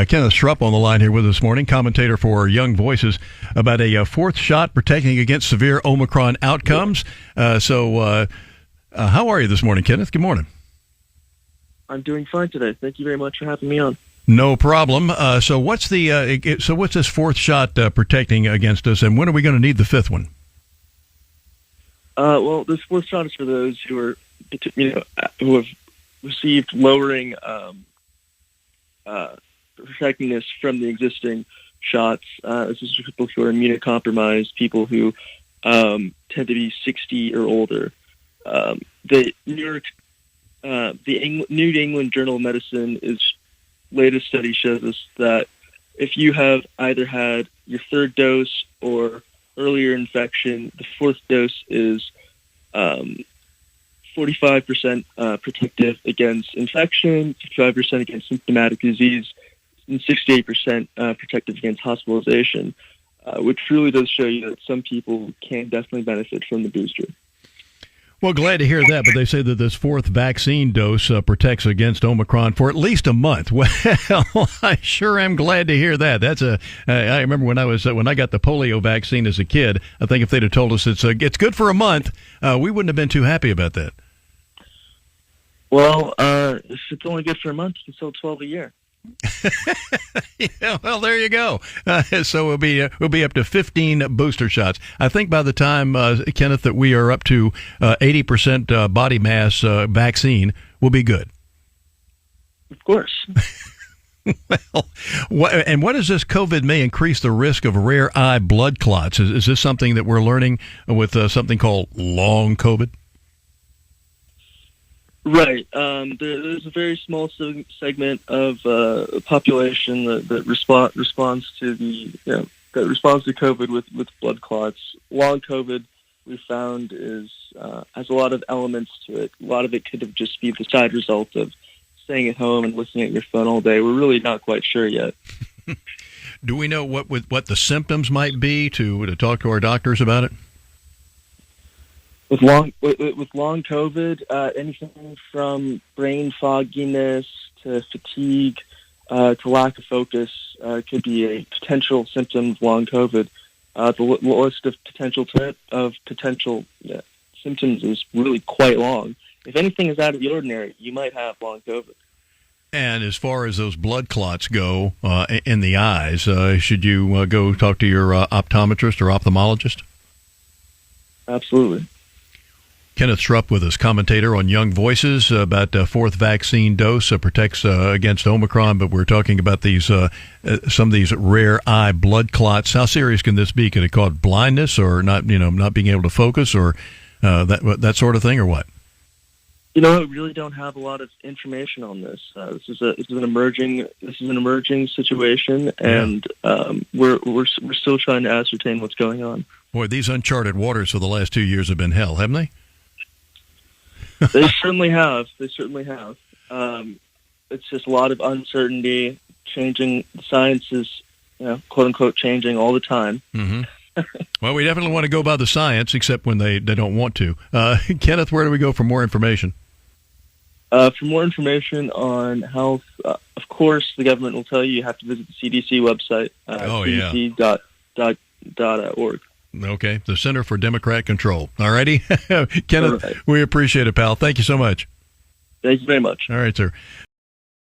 Kenneth Schrupp on the line here with us this morning, commentator for Young Voices, about a fourth shot protecting against severe Omicron outcomes. So how are you this morning, Kenneth? Good morning. I'm doing fine today. Thank you very much for having me on. No problem. So what's this fourth shot protecting against us, and when are we going to need the fifth one? Well, this fourth shot is for those who have received lowering effectiveness from the existing shots. This is for people who are immunocompromised, people who tend to be 60 or older. The New England Journal of Medicine's latest study shows us that if you have either had your third dose or earlier infection, the fourth dose is 45% protective against infection, 55% against symptomatic disease, and 68% protective against hospitalization, which really does show you that some people can definitely benefit from the booster. Well, glad to hear that, but they say that this fourth vaccine dose protects against Omicron for at least a month. Well, I sure am glad to hear that. I remember when I got the polio vaccine as a kid. I think if they'd have told us it's good for a month, we wouldn't have been too happy about that. Well, if it's only good for a month, it's still 12 a year. Yeah, well, there you go. So we'll be up to 15 booster shots. I think by the time, Kenneth, that we are up to 80% body mass vaccine, we'll be good. Of course. Well, what is this? COVID may increase the risk of rare eye blood clots. Is this something that we're learning with something called long COVID? Right. There's a very small segment of population that responds to COVID with blood clots. Long COVID, we found, has a lot of elements to it. A lot of it could have just be the side result of staying at home and looking at your phone all day. We're really not quite sure yet. Do we know what the symptoms might be to talk to our doctors about it? With long COVID, anything from brain fogginess to fatigue to lack of focus could be a potential symptom of long COVID. The list of potential symptoms is really quite long. If anything is out of the ordinary, you might have long COVID. And as far as those blood clots go in the eyes, should you go talk to your optometrist or ophthalmologist? Absolutely. Kenneth Schrupp with us, commentator on Young Voices, about fourth vaccine dose protects against Omicron, but we're talking about these some of these rare eye blood clots. How serious can this be? Can it cause blindness or not being able to focus or that sort of thing, or what? We really don't have a lot of information on this. This is an emerging situation, and we're still trying to ascertain what's going on. Boy, these uncharted waters for the last 2 years have been hell, haven't they? They certainly have. It's just a lot of uncertainty, changing. Science is, quote unquote, changing all the time. Mm-hmm. Well, we definitely want to go by the science, except when they don't want to. Kenneth, where do we go for more information? For more information on health, of course, the government will tell you have to visit the CDC website, cdc.org. Okay, the Center for Democrat Control. All righty. Kenneth, We appreciate it, pal. Thank you so much. Thank you very much. All right, sir.